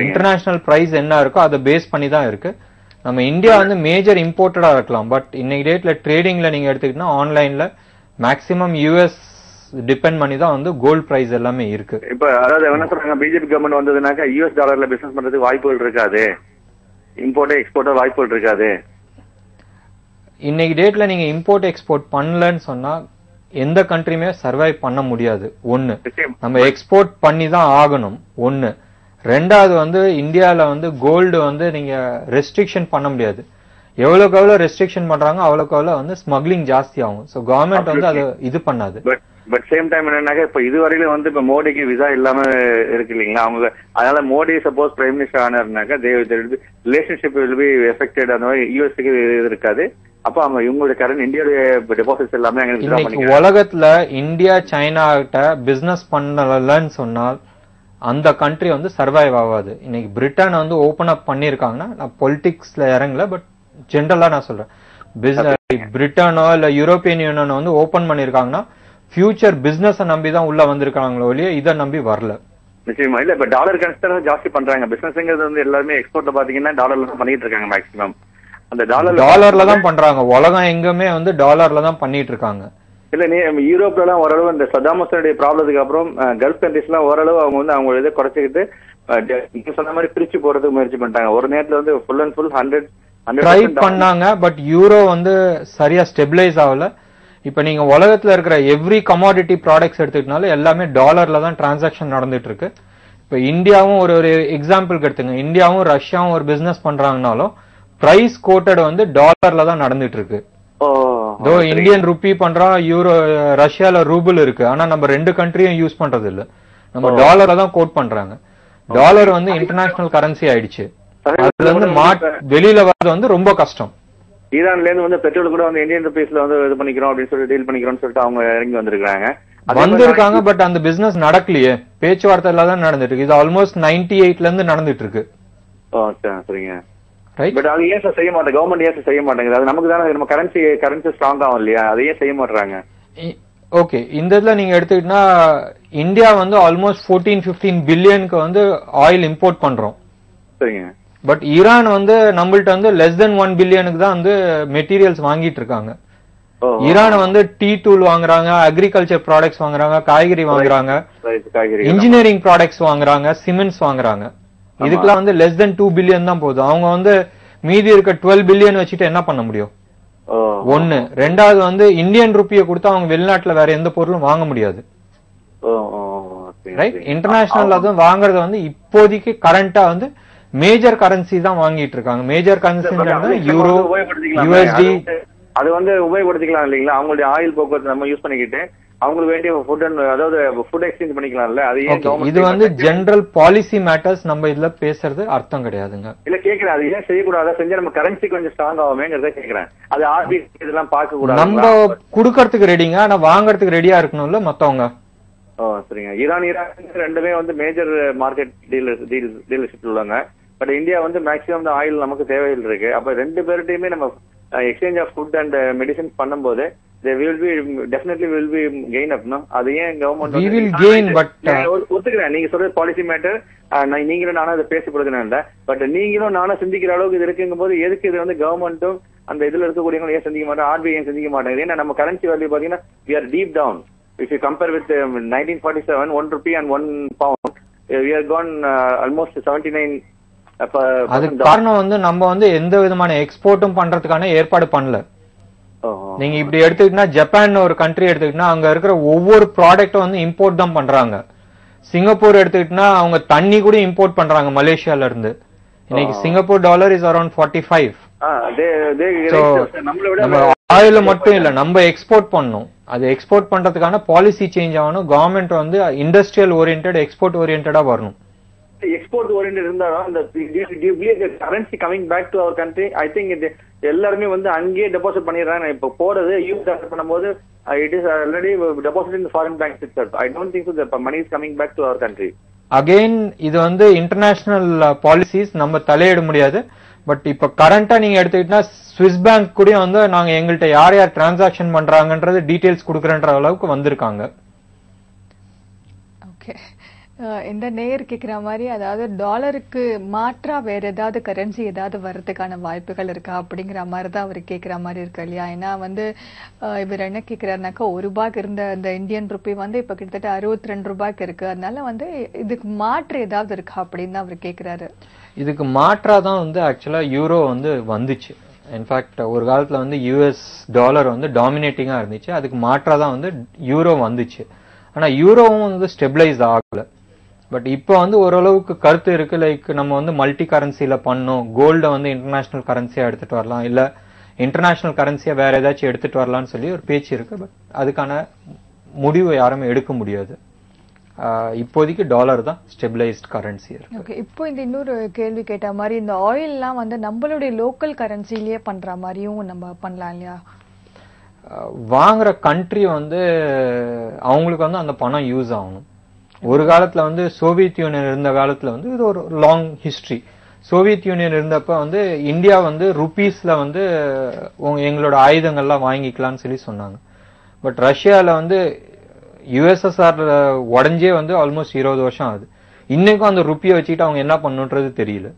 இன்டர்நேஷனல் பிரைஸ் என்ன இருக்கோ அதை பேஸ் பண்ணி தான் இருக்கு. நம்ம இந்தியா வந்து மேஜர் இம்போர்ட்டடா இருக்கலாம், பட் இன்னைக்கு டேட்ல ட்ரேடிங்ல நீங்க எடுத்துக்கிட்டா ஆன்லைன்ல மேக்ஸிமம் யூஎஸ் டிபெண்ட் பண்ணி தான் வந்து கோல்ட் பிரைஸ் எல்லாமே இருக்கு. இப்ப அதாவது என்ன சொல்றாங்க, பிஜேபி கவர்மெண்ட் வந்ததுனாக்கா யூஎஸ் டாலர்ல பிசினஸ் பண்றதுக்கு வாய்ப்புகள் இருக்காது, இம்போர்ட் எக்ஸ்போர்ட் வாய்ப்புகள் இருக்காது. இன்னைக்கு டேட்ல நீங்க இம்போர்ட் எக்ஸ்போர்ட் பண்ணலன்னு சொன்னா எந்த கண்ட்ரியுமே சர்வைவ் பண்ண முடியாது. ஒண்ணு, நம்ம எக்ஸ்போர்ட் பண்ணி தான் ஆகணும். ஒண்ணு. ரெண்டாவது வந்து இந்தியால வந்து கோல்டு வந்து நீங்க ரெஸ்ட்ரிக்ஷன் பண்ண முடியாது. எவ்வளவுக்கு எவ்வளவு ரெஸ்ட்ரிக்ஷன் பண்றாங்க அவ்வளவுக்கு எவ்வளவு வந்து ஸ்மக்லிங் ஜாஸ்தி ஆகும். சோ கவர்மெண்ட் வந்து அது இது பண்ணாது. பட் சேம் டைம் என்னன்னாக்க இப்ப இதுவரையிலும் வந்து இப்ப மோடிக்கு விசா இல்லாம இருக்கு இல்லீங்களா அவங்க, அதனால மோடி சப்போஸ் பிரைம் மினிஸ்டர் ஆனாருனாக்கா ரிலேஷன்ஷிப் வில் பி எஃபெக்டட். அந்த மாதிரி யூஎஸ்க்கு இது இருக்காது. அப்ப அவங்க இவங்களுடைய கரண்ட் இந்தியாவுடைய டெபாசிட்ஸ் எல்லாமே இன்னைக்கு உலகத்துல இந்தியா சைனா கிட்ட பிசினஸ் பண்ணலன்னு சொன்னால் அந்த கண்ட்ரி வந்து சர்வைவ் ஆகாது. இன்னைக்கு பிரிட்டன் வந்து ஓபன் அப் பண்ணிருக்காங்கன்னா, நான் பொலிட்டிக்ஸ்ல இறங்கல, பட் ஜென்ரலா நான் சொல்றேன், பிரிட்டனோ இல்ல யூரோப்பியன் யூனியன் வந்து ஓபன் பண்ணிருக்காங்கன்னா ஃபியூச்சர் பிசினஸ் நம்பி தான் உள்ள வந்திருக்காங்களோ இல்லையா, இதை நம்பி வரல. நிச்சயமா இல்ல. இப்ப டாலர் கன்சிடர் ஜாஸ்தி பண்றாங்க. பிசினஸ்ங்கிறது வந்து எல்லாருமே எக்ஸ்போர்ட்ல பாத்தீங்கன்னா டாலர்ல பண்ணிட்டு இருக்காங்க மேக்ஸிமம். அந்த டாலர்ல தான் பண்றாங்க. உலகம் எங்குமே வந்து டாலர்ல தான் பண்ணிட்டு இருக்காங்க. இல்ல நீ யூரோப்ல எல்லாம் ஓரளவு இந்த சதாம் ஹுசேனுடைய ப்ராப்ளத்துக்கு அப்புறம் கல்ஃப் கண்ட்ரிஸ் எல்லாம் ஓரளவு அவங்க வந்து அவங்க இதை குறைச்சிக்கிட்டு நீங்க சொன்ன மாதிரி பிரிச்சு போறதுக்கு முயற்சி பண்ணிட்டாங்க. ஒரு நேரத்துல வந்து ஃபுல் அண்ட் ஃபுல் 100 ட்ரை பண்ணாங்க. பட் யூரோ வந்து சரியா ஸ்டெபிலைஸ் ஆகல. இப்ப நீங்க உலகத்துல இருக்கிற எவ்ரி கமாடிட்டி ப்ராடக்ட்ஸ் எடுத்துக்கிட்டாலும் எல்லாமே டாலர்ல தான் டிரான்சாக்ஷன் நடந்துட்டு இருக்கு. இப்ப இந்தியாவும் ஒரு எக்ஸாம்பிளுக்கு எடுத்துங்க, இந்தியாவும் ரஷ்யாவும் ஒரு பிசினஸ் பண்றாங்கனாலும் பிரைஸ் கோட்டட் வந்து டாலர்ல தான் நடந்துட்டு இருக்கு. இந்தியன் ருப்பி பண்றோம், யூரோ ரஷ்யால ரூபிள் இருக்கு. ஆனா நம்ம ரெண்டு கண்ட்ரியும் யூஸ் பண்றது இல்ல, நம்ம டாலரை தான் கோட் பண்றாங்க. டாலர் வந்து இன்டர்நேஷனல் கரன்சி ஆயிடுச்சு. அதுல இருந்து வெளியில வர்றது வந்து ரொம்ப கஷ்டம். ஈரான்ல இருந்து வந்து பெட்ரோல் கூட வந்து இந்தியன் ருபீஸ்ல வந்து இது பண்ணிக்கிறோம் அப்படின்னு சொல்லிட்டு டீல் பண்ணிக்கிறோம்னு சொல்லிட்டு அவங்க இறங்கி வந்திருக்காங்க. பட் அந்த பிசினஸ் நடக்கலையே, பேச்சுவார்த்தையில தான் நடந்துட்டு இருக்கு. இது ஆல்மோஸ்ட் 98ல இருந்து நடந்துட்டு இருக்கு. சரிங்க. பட் அது ஏன் சார் செய்ய மாட்டேங்க, கவர்மெண்ட் ஏன் செய்ய மாட்டேங்குது? அது நமக்கு தானே, நம்ம கரன்சி ஸ்ட்ராங் ஆகும் இல்லையா, அதை ஏன் செய்ய மாட்டாங்க? ஓகே, இந்த இதுல நீங்க எடுத்துக்கிட்டா இந்தியா வந்து ஆல்மோஸ்ட் 14-15 பில்லியனுக்கு வந்து ஆயில் இம்போர்ட் பண்றோம். சரிங்க. பட் ஈரான் வந்து நம்மள்ட்ட வந்து less than 1 பில்லியனுக்கு தான் வந்து மெட்டீரியல்ஸ் வாங்கிட்டு இருக்காங்க. ஈரான் வந்து டீ தூள் வாங்குறாங்க, அக்ரிகல்ச்சர் ப்ராடக்ட்ஸ் வாங்குறாங்க, காய்கறி வாங்குறாங்க, இன்ஜினியரிங் ப்ராடக்ட்ஸ் வாங்குறாங்க, சிமெண்ட்ஸ் வாங்குறாங்க. இதுக்கெல்லாம் வந்து less than 2 பில்லியன் தான் போகுது. அவங்க வந்து மீதி இருக்க 12 பில்லியன் வச்சுட்டு என்ன பண்ண முடியும்? ஒன்னு. ரெண்டாவது வந்து இந்தியன் ருப்பியை கொடுத்தா அவங்க வெளிநாட்டுல வேற எந்த பொருளும் வாங்க முடியாது. ரைட். இன்டர்நேஷனல் அதுவும் வாங்குறது வந்து இப்போதைக்கு கரண்டா வந்து மேஜர் கரன்சி தான் வாங்கிட்டு இருக்காங்க. Major currency euro, USD. அது வந்து உபயோகப்படுத்திக்கலாம் இல்லீங்களா? அவங்களுடைய ஆயில் போக்குவரத்து நம்ம யூஸ் பண்ணிக்கிட்டு அவங்களுக்கு வேண்டிய ஃபுட் அதாவது ஃபுட் எக்ஸ்சேஞ்ச் பண்ணிக்கலாம்ல. அது ஏன் இது வந்து ஜெனரல் பாலிசி மேட்டர்ஸ், நம்ம இதுல பேசுறது அர்த்தம் கிடையாதுங்க. இல்ல கேக்குறேன், அது ஏன் செய்யக்கூடாது? செஞ்சா நம்ம கரன்சி கொஞ்சம் ஸ்ட்ராங் ஆகுமேங்கறத கேக்குறேன். அது ஆர்பிஐ இதெல்லாம் பார்க்க கூடாது. நம்ம குடுக்கறதுக்கு ரெடிங்க, ஆனா வாங்குறதுக்கு ரெடியா இருக்கணும்ல மத்தவங்க. சரிங்க. ஈரான் ரெண்டுமே வந்து மேஜர் மார்க்கெட் டீலர்ஷிப் உள்ளாங்க. பட் இந்தியா வந்து மேக்ஸிமம் இந்த ஆயில் நமக்கு தேவைகள் இருக்கு. அப்ப ரெண்டு பேர்ட்டையுமே நம்ம exchange of food and medicines பண்ணும்போது definitely will be gain up, no? அது ஏன் government we will gain, but ஒத்துக்கிறேன் நீங்க சொல்றது பாலிசி மேட்டர். நீங்களும் நானும் அதை பேசி கொடுக்கணும் இல்ல, பட் நீங்களும் நானும் சிந்திக்கிற அளவுக்கு இது இருக்குங்கும் போது எதுக்கு இது வந்து கவர்மெண்ட்டும் அந்த இதுல இருக்கக்கூடியவங்க ஏன் சிந்திக்க மாட்டோம், ஆர்பிஐ ஏன் சிந்திக்க மாட்டேங்குது? ஏன்னா நம்ம கரன்சி வேல்யூ பாத்தீங்கன்னா we are deep down. If you compare with 1947, 1 rupee and 1 pound, we are gone almost 79. அதுக்கு காரணம் வந்து நம்ம வந்து எந்த விதமான எக்ஸ்போர்ட்டும் பண்றதுக்கான ஏற்பாடு பண்ணல. நீங்க இப்படி எடுத்துக்கிட்டா ஜப்பான் ஒரு கண்ட்ரி எடுத்துக்கிட்டா அங்க இருக்கிற ஒவ்வொரு ப்ராடக்டும் வந்து இம்போர்ட் தான் பண்றாங்க. சிங்கப்பூர் எடுத்துக்கிட்டா அவங்க தண்ணி கூட இம்போர்ட் பண்றாங்க மலேசியால இருந்து. இன்னைக்கு சிங்கப்பூர் டாலர் இஸ் அரௌண்ட் 45. நம்ம ஆயில் மட்டும் இல்ல, நம்ம எக்ஸ்போர்ட் பண்ணணும். அது எக்ஸ்போர்ட் பண்றதுக்கான பாலிசி சேஞ்ச் ஆகணும். கவர்மெண்ட் வந்து இண்டஸ்ட்ரியல் ஓரியன்டட், எக்ஸ்போர்ட் ஓரியன்டா வரணும். எக்ஸ்போர்ட் ஓரியன்டட் இருந்தாலும் அந்த currency coming back to our country, I think இது எல்லாருமே வந்து அங்கேயே டெபாசிட் பண்ணிடுறாங்க. இப்ப போறது யூஸ் பண்ணும்போது it is already deposited in the foreign banks itself. I don't think so the money is coming back to our country. Again, இது வந்து இன்டர்நேஷனல் பாலிசிஸ், நம்ம தலையிட முடியாது. பட் இப்ப கரண்டா நீங்க எடுத்துக்கிட்டா ஸ்விஸ் பேங்க் கூட வந்து நாங்க எங்கள்கிட்ட யார் யார் டிரான்சாக்ஷன் பண்றாங்கன்றது டீடைல்ஸ் கொடுக்கறன்ற அளவுக்கு வந்திருக்காங்க. ஓகே, இந்த நேயர் கேட்கிற மாதிரி, அதாவது டாலருக்கு மாற்றா வேற ஏதாவது கரன்சி ஏதாவது வர்றதுக்கான வாய்ப்புகள் இருக்கா அப்படிங்கிற மாதிரி தான் அவர் கேட்கிற மாதிரி இருக்கு இல்லையா? ஏன்னா வந்து இவர் என்ன கேட்கிறாருனாக்கா, ₹1 இருந்த அந்த இந்தியன் ருப்பி வந்து இப்ப கிட்டத்தட்ட ₹62 இருக்கு. அதனால வந்து இதுக்கு மாற்று ஏதாவது இருக்கா அப்படின்னு தான் அவர் கேட்கிறாரு. இதுக்கு மாற்றா தான் வந்து ஆக்சுவலா யூரோ வந்து வந்துச்சு. இன்ஃபேக்ட் ஒரு காலத்துல வந்து யூஎஸ் டாலர் வந்து டாமினேட்டிங்கா இருந்துச்சு, அதுக்கு மாற்றா தான் வந்து யூரோ வந்துச்சு. ஆனா யூரோவும் வந்து ஸ்டெபிளைஸ் ஆகல. பட் இப்போ வந்து ஓரளவுக்கு கருத்து இருக்கு, லைக் நம்ம வந்து மல்டி கரன்சில பண்ணோம், கோல்ட வந்து இன்டர்நேஷனல் கரன்சியா எடுத்துட்டு வரலாம், இல்ல இன்டர்நேஷனல் கரன்சியா வேற ஏதாச்சும் எடுத்துட்டு வரலாம்னு சொல்லி ஒரு பேச்சு இருக்கு. பட் அதுக்கான முடிவு யாருமே எடுக்க முடியாது. இப்போதைக்கு டாலர் தான் ஸ்டெபிளைஸ்ட் கரன்சி இருக்கு. ஓகே, இப்போ இந்த இன்னொரு கேள்வி கேட்ட மாதிரி இந்த ஆயில்லாம் வந்து நம்மளுடைய லோக்கல் கரன்சிலேயே பண்ற மாதிரியும் நம்ம பண்ணலாம் இல்லையா? வாங்குற கண்ட்ரி வந்து அவங்களுக்கு வந்து அந்த பணம் யூஸ் ஆகணும். ஒரு காலத்துல வந்து சோவியத் யூனியன் இருந்த காலத்துல வந்து இது ஒரு லாங் ஹிஸ்டரி. சோவியத் யூனியன் இருந்தப்ப வந்து இந்தியா வந்து ருபீஸ்ல வந்து எங்களோட ஆயுதங்கள்லாம் வாங்கிக்கலாம்னு சொல்லி சொன்னாங்க. பட் ரஷ்யால வந்து யுஎஸ்எஸ்ஆர் உடஞ்சே வந்து ஆல்மோஸ்ட் 20 வருஷம் ஆகுது. இன்னைக்கும் அந்த ருப்பியை வச்சுக்கிட்டு அவங்க என்ன பண்ணுன்றது தெரியல.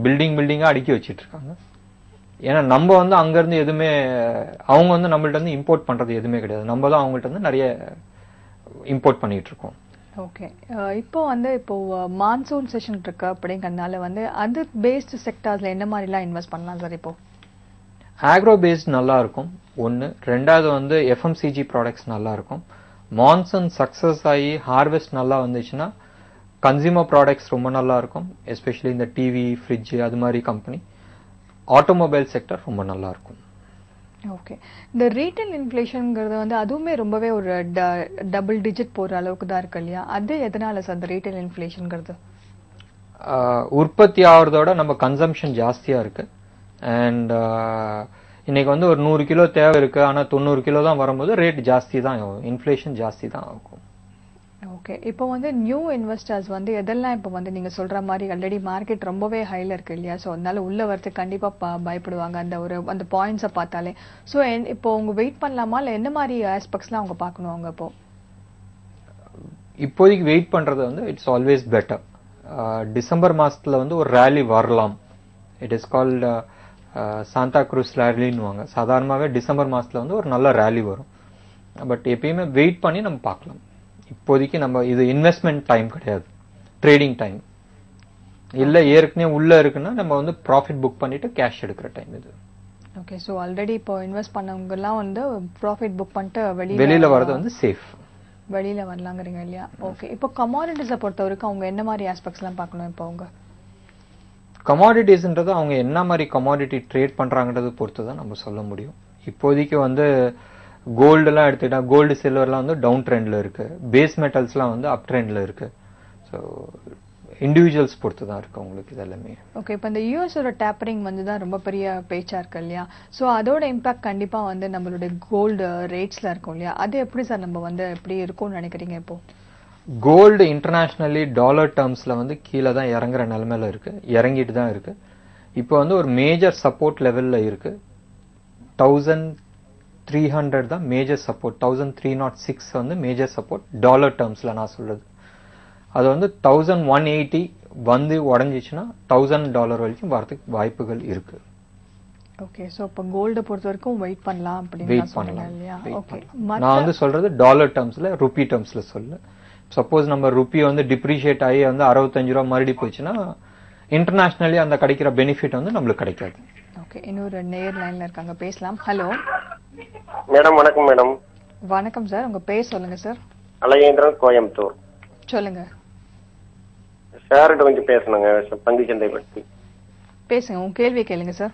பில்டிங்கா அடுக்கி வச்சிட்டு இருக்காங்க. ஏன்னா நம்ம வந்து அங்க இருந்து எதுவுமே, அவங்க வந்து நம்மள்ட்ட இருந்து இம்போர்ட் பண்றது எதுவுமே கிடையாது. நம்ம தான் அவங்கள்ட்ட இருந்து நிறைய இம்போர்ட் பண்ணிட்டு இருக்கோம். ஓகே, இப்போ மான்சூன் செஷன் இருக்கு அப்படிங்கறதுனால வந்து அது பேஸ்ட் செக்டார்ஸ்ல என்ன மாதிரிலாம் இன்வெஸ்ட் பண்ணலாம் சார்? இப்போ ஆக்ரோ பேஸ்ட் நல்லா இருக்கும் ஒன்னு, ரெண்டாவது வந்து எஃப்எம்சிஜி ப்ராடக்ட்ஸ் நல்லா இருக்கும். மான்சூன் சக்சஸ் ஆகி ஹார்வெஸ்ட் நல்லா வந்துச்சுன்னா கன்சியூமர் ப்ராடக்ட்ஸ் ரொம்ப நல்லா இருக்கும், எஸ்பெஷலி இந்த டிவி, ஃப்ரிட்ஜ் அது மாதிரி கம்பெனி. ஆட்டோமொபைல் செக்டர் ரொம்ப நல்லா இருக்கும். ஓகே, இந்த ரீட்டைல் இன்ஃப்ளேஷன்ங்கிறது வந்து அதுவுமே ரொம்பவே ஒரு டபுள் டிஜிட் போற அளவுக்கு தான் இருக்கு இல்லையா? அது எதனால சார் அந்த ரீட்டைல் இன்ஃப்ளேஷன்ங்கிறது? உற்பத்தி ஆகிறதோட நம்ம கன்சம்ஷன் ஜாஸ்தியா இருக்கு. அண்ட் இன்னைக்கு வந்து ஒரு 100 கிலோ தேவை இருக்கு, ஆனா 90 கிலோ தான் வரும்போது ரேட் ஜாஸ்தி தான் ஆகும், இன்ஃப்ளேஷன் ஜாஸ்தி தான் ஆகும். ஓகே, இப்போ வந்து நியூ இன்வெஸ்டர்ஸ் வந்து எதெல்லாம் இப்போ வந்து நீங்க சொல்ற மாதிரி ஆல்ரெடி மார்க்கெட் ரொம்பவே ஹைல இருக்கு இல்லையா? ஸோ அதனால உள்ள வரதுக்கு கண்டிப்பா பயப்படுவாங்க அந்த பாயிண்ட்ஸை பார்த்தாலே. ஸோ இப்போ அவங்க வெயிட் பண்ணலாமா, இல்லை என்ன மாதிரி ஆஸ்பெக்ட்ஸ்லாம் அவங்க பார்க்கணும்? அவங்க இப்போதைக்கு வெயிட் பண்றது வந்து இட்ஸ் ஆல்வேஸ் பெட்டர். டிசம்பர் மாசத்துல வந்து ஒரு ரேலி வரலாம். It is called Santa Claus ரேலின்னுவாங்க. சாதாரணமாகவே டிசம்பர் மாசத்துல வந்து ஒரு நல்ல ரேலி வரும். பட் எப்பயுமே வெயிட் பண்ணி நம்ம பார்க்கலாம். இப்போதைக்கு நம்ம இது இன்வெஸ்ட்மெண்ட் டைம் கிடையாது, ட்ரேடிங் டைம். இல்ல ஏற்கனவே உள்ள இருக்குன்னா நம்ம வந்து ப்ராஃபிட் புக் பண்ணிட்டு கேஷ் எடுக்கிற டைம் இது. ஓகே, ஸோ ஆல்ரெடி இப்போ இன்வெஸ்ட் பண்ணவங்க எல்லாம் வந்து ப்ராஃபிட் புக் பண்ணிட்டு வெளியில வரது வந்து சேஃப், வெளியில வரலாங்கிறீங்க இல்லையா? ஓகே, இப்போ கமாடிட்டிஸை பொறுத்த வரைக்கும் அவங்க என்ன மாதிரி ஆஸ்பெக்ட்ஸ் எல்லாம் பார்க்கணும்? இப்போ அவங்க கமாடிட்டிஸ்ன்றது அவங்க என்ன மாதிரி கமாடிட்டி ட்ரேட் பண்றாங்கன்றது பொறுத்து தான் நம்ம சொல்ல முடியும். இப்போதைக்கு வந்து கோல்டு எல்லாம் எடுத்துக்கிட்டா கோல்டு சில்வர்லாம் வந்து டவுன் ட்ரெண்ட்ல இருக்கு, பேஸ் மெட்டல்ஸ்லாம் வந்து அப் ட்ரெண்ட்ல இருக்கு. ஸோ இண்டிவிஜுவல்ஸ் பொறுத்து தான் இருக்கு உங்களுக்கு இதெல்லாமே. ஓகே, இப்போ இந்த யூஎஸோட டேப்பரிங் வந்து தான் ரொம்ப பெரிய பேச்சா இருக்கு இல்லையா? ஸோ அதோட இம்பாக்ட் கண்டிப்பா வந்து நம்மளுடைய கோல்டு ரேட்ஸ்ல இருக்கும் இல்லையா? அது எப்படி சார் நம்ம வந்து எப்படி இருக்கும்னு நினைக்கிறீங்க? இப்போ கோல்டு இன்டர்நேஷனலி டாலர் டேர்ம்ஸ்ல வந்து கீழே தான் இறங்குற நிலைமையில இருக்கு, இறங்கிட்டு தான் இருக்கு. இப்போ வந்து ஒரு மேஜர் சப்போர்ட் லெவல்ல இருக்கு. 1300 தான் மேஜர் சப்போர்ட். 1306 வந்து மேஜர் சப்போர்ட் டாலர் டேர்ம்ஸ்ல நான் சொல்றது. அது வந்து 1180 வந்து உடஞ்சிச்சுன்னா $1000 வரைக்கும் வரதுக்கு வாய்ப்புகள் இருக்கு. ஓகே, சோ இப்போ கோல்ட பொறுத்த வரைக்கும் வெயிட் பண்ணலாம் அப்படின்னு சொல்றீங்க இல்லையா? ஓகே, நான் வந்து சொல்றது டாலர் டேர்ம்ஸ்ல, ரூபி டேர்ம்ஸ்ல சொல்ல. சப்போஸ் நம்ம ரூபி வந்து டிப்ரிஷியேட் ஆகி வந்து 65 ரூபாய் மறுபடியும் போச்சுன்னா இன்டர்நேஷனலி அந்த கிடைக்கிற பெனிஃபிட் வந்து நம்மளுக்கு கிடைக்காது. ஓகே, இன்னொரு நேர் லைன்ல இருக்காங்க, பேசலாம். ஹலோ மேடம், வணக்கம் மேடம். வணக்கம் சார், உங்க பேர் சொல்லுங்க சார். அழகேந்திரன், கோயம்புத்தூர். சொல்லுங்க சார். கொஞ்சம் பேசணுங்க பங்கு சந்தை பற்றி. பேசுங்க, உங்க கேள்வியை கேளுங்க சார்.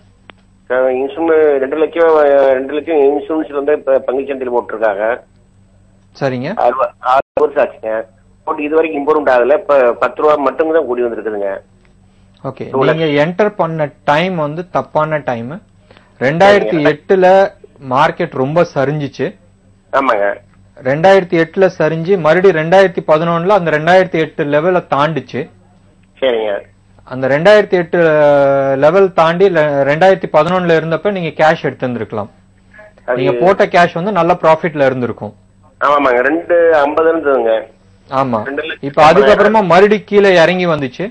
2 லட்சம் இன்சூரன்ஸ் வந்து பங்கு சந்தையில் போட்டிருக்காங்க. சரிங்க, 6 வருஷம் ஆச்சுங்க. போட்டு இது வரைக்கும் இம்ப்ரூவ்மெண்ட் ஆகல. இப்ப 10 ரூபா மட்டும் தான் கூடி வந்திருக்குதுங்க. ஓகே, நீங்க என்டர் பண்ண டைம் வந்து தப்பான டைம். 2008ல மார்க்கெட் ரொம்ப சரிஞ்சிச்சு. ஆமாங்க, 2008ல சரிஞ்சு மறுபடியும் 2011ல அந்த 2008 லெவல தாண்டிச்சு. சரிங்க. அந்த 2008 லெவல் தாண்டி 2011ல இருந்தப்ப நீங்க கேஷ் எடுத்திருந்திருக்கலாம். நீங்க போட்ட கேஷ் வந்து நல்ல ப்ராஃபிட்ல இருந்திருக்கும். ஆமாங்க, 250 இருந்ததுங்க. ஆமா, இப்ப அதுக்கப்புறமா மறுபடியும் கீழே இறங்கி வந்துச்சு.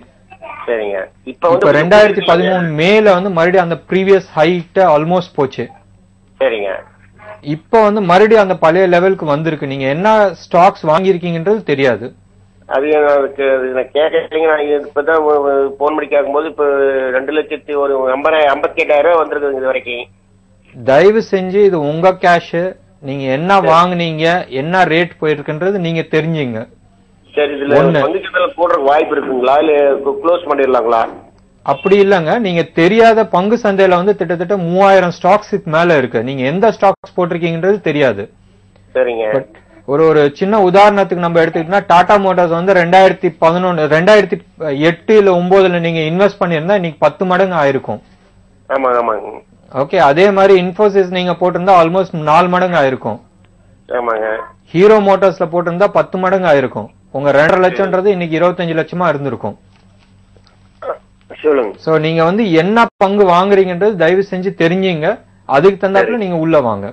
சரிங்க. இப்ப 2013 மேல வந்து மறுபடியும் அந்த ப்ரீவியஸ் ஹைட்ட ஆல்மோஸ்ட் போச்சு. சரிங்க. இப்ப வந்து மறுபடியும் அந்த பழைய லெவலுக்கு வந்திருக்கு. நீங்க என்ன ஸ்டாக்ஸ் வாங்கியிருக்கீங்கன்றது தெரியாது. அது எனக்கு நான் கேட்கலைங்க. நான் இப்பதான் போன் பண்ணி கேட்கும்போது இப்ப 2,58,000 வந்திருக்குதுங்க இது வரைக்கும். தயவு செஞ்சு இது உங்க கேஷ், நீங்க என்ன வாங்குனீங்க, என்ன ரேட் போயிருக்குன்றது நீங்க தெரிஞ்சுங்க. சரி, இதுல பங்குச்சந்தையில போடுற வாய்ப்பு இருக்குங்களா இல்ல க்ளோஸ் பண்ணிடலாங்களா? அப்படி இல்லங்க, நீங்க தெரியாத பங்கு சந்தையில வந்து கிட்டத்தட்ட 3000 ஸ்டாக்ஸ் மேல இருக்கு. நீங்க எந்த ஸ்டாக்ஸ் போட்டிருக்கீங்கன்றது தெரியாது. சரிங்க. ஒரு சின்ன உதாரணத்துக்கு நம்ம எடுத்துக்கிட்டோம்னா டாடா மோட்டார்ஸ் வந்து 2011 2008 இல்ல 2009 நீங்க இன்வெஸ்ட் பண்ணிருந்தா இன்னைக்கு 10 மடங்கு ஆயிருக்கும். ஆமா ஆமாங்க. ஓகே, அதே மாதிரி இன்ஃபோசிஸ் நீங்க போட்டிருந்தா ஆல்மோஸ்ட் 4 மடங்கு ஆயிருக்கும். ஆமாங்க. ஹீரோ மோட்டார்ஸ்ல போட்டிருந்தா 10 மடங்கு ஆயிருக்கும். உங்க 2.5 லட்சம்ன்றது இன்னைக்கு 25 லட்சமா இருந்திருக்கும். சொல்லுங்க. சோ நீங்க வந்து என்ன பங்கு வாங்குறீங்கன்றது தயவு செஞ்சு தெரிஞ்சுங்க. அதுக்கு தந்தாப்புல நீங்க உள்ள வாங்க.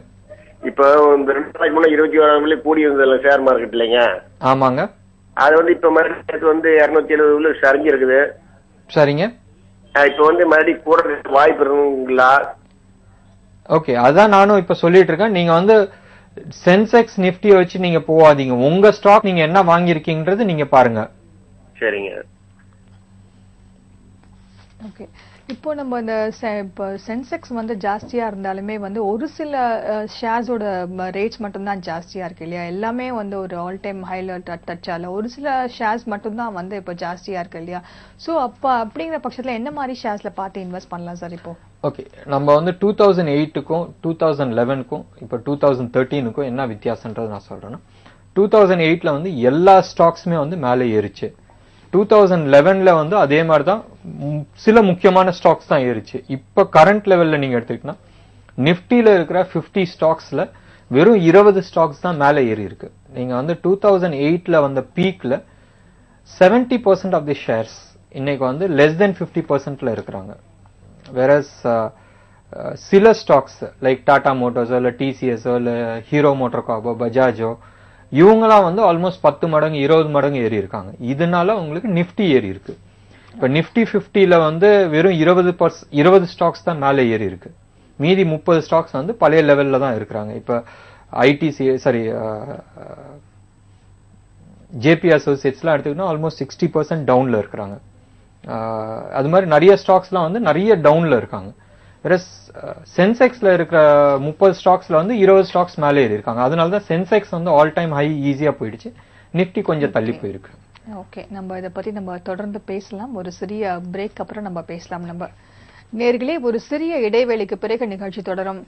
இப்ப இந்த 2 நாளைக்கு முன்னாடி 21 கூடி இருந்ததுல ஷேர் மார்க்கெட் இல்லைங்க? ஆமாங்க. அது வந்து இப்ப மறுபடியும் வந்து 270 சரிஞ்சு இருக்குது. சரிங்க. இப்ப வந்து மறுபடியும் கூட வாய்ப்பு இருக்குங்களா? ஓகே, அதான் நானும் இப்ப சொல்லிட்டு இருக்கேன். நீங்க வந்து சென்செக்ஸ் நிப்டியை வச்சு நீங்க போவாதீங்க. உங்க ஸ்டாக் நீங்க என்ன வாங்கியிருக்கீங்கன்றது நீங்க பாருங்க. சரிங்க. ஓகே, இப்போ நம்ம இந்த சென்செக்ஸ் வந்து ஜாஸ்தியா இருந்தாலுமே வந்து ஒரு சில ஷேர்ஸோட ரேட்ஸ் மட்டும்தான் ஜாஸ்தியா இருக்கு இல்லையா? எல்லாமே வந்து ஒரு ஆல் டைம் ஹைல டச் ஆகல, ஒரு சில ஷேர்ஸ் மட்டும்தான் வந்து இப்போ ஜாஸ்தியா இருக்கு இல்லையா? ஸோ அப்படிங்கிற பட்சத்துல என்ன மாதிரி ஷேர்ஸ்ல பார்த்து இன்வெஸ்ட் பண்ணலாம் சார் இப்போ? ஓகே, நம்ம வந்து 2008க்கும் 2011க்கும் இப்போ 2013க்கும் என்ன வித்தியாசம்ன்றது நான் சொல்றேன்னா, 2008ல வந்து எல்லா ஸ்டாக்ஸுமே வந்து மேலே ஏறிச்சு. 2011ல வந்து அதே மாதிரி தான் சில முக்கியமான ஸ்டாக்ஸ் தான் ஏறிச்சு. இப்ப கரண்ட் லெவல்ல நீங்க எடுத்துக்கிட்டா நிப்டில இருக்கிற 50 ஸ்டாக்ஸ்ல வெறும் 20 ஸ்டாக்ஸ் தான் மேலே ஏறி இருக்கு. நீங்க வந்து 2008ல வந்த பீக்ல 70% ஆஃப் தி ஷேர்ஸ் இன்னைக்கு வந்து லெஸ் தென் 50%ல இருக்கிறாங்க. வேறஸ் சில ஸ்டாக்ஸ் லைக் டாடா மோட்டார்ஸோ இல்ல டிசிஎஸோ இல்ல ஹீரோ மோட்டார் கார்போ பஜாஜோ இவங்களாம் வந்து ஆல்மோஸ்ட் 10 மடங்கு 20 மடங்கு ஏறி இருக்காங்க. இதனால உங்களுக்கு நிப்டி ஏறி இருக்கு. இப்ப நிப்டி 50ல வந்து வெறும் 20 ஸ்டாக்ஸ் தான் மேலே ஏறி இருக்கு. மீதி 30 ஸ்டாக்ஸ் வந்து பழைய லெவல்ல தான் இருக்கிறாங்க. இப்ப ஜேபி அசோசியேட்ஸ்லாம் எடுத்துக்கிட்டா ஆல்மோஸ்ட் 60% டவுன்ல இருக்கிறாங்க. அது மாதிரி நிறைய ஸ்டாக்ஸ்லாம் வந்து நிறைய டவுன்ல இருக்காங்க. வேற சென்செக்ஸ்ல இருக்கிற 30 ஸ்டாக்ஸ்ல வந்து 20 ஸ்டாக்ஸ் மேலே ஏறி இருக்காங்க. அதனால தான் சென்செக்ஸ் வந்து ஆல் டைம் ஹை ஈஸியா போயிடுச்சு. நிப்டி கொஞ்சம் தள்ளி போயிருக்கு. ஓகே, நம்ம இதை பத்தி நம்ம தொடர்ந்து பேசலாம். ஒரு சிறிய பிரேக் அப்புறம் நம்ம பேசலாம். நம்ம நேர்களே ஒரு சிறிய இடைவேளைக்கு பிறகு நிகழ்ச்சி தொடரும்.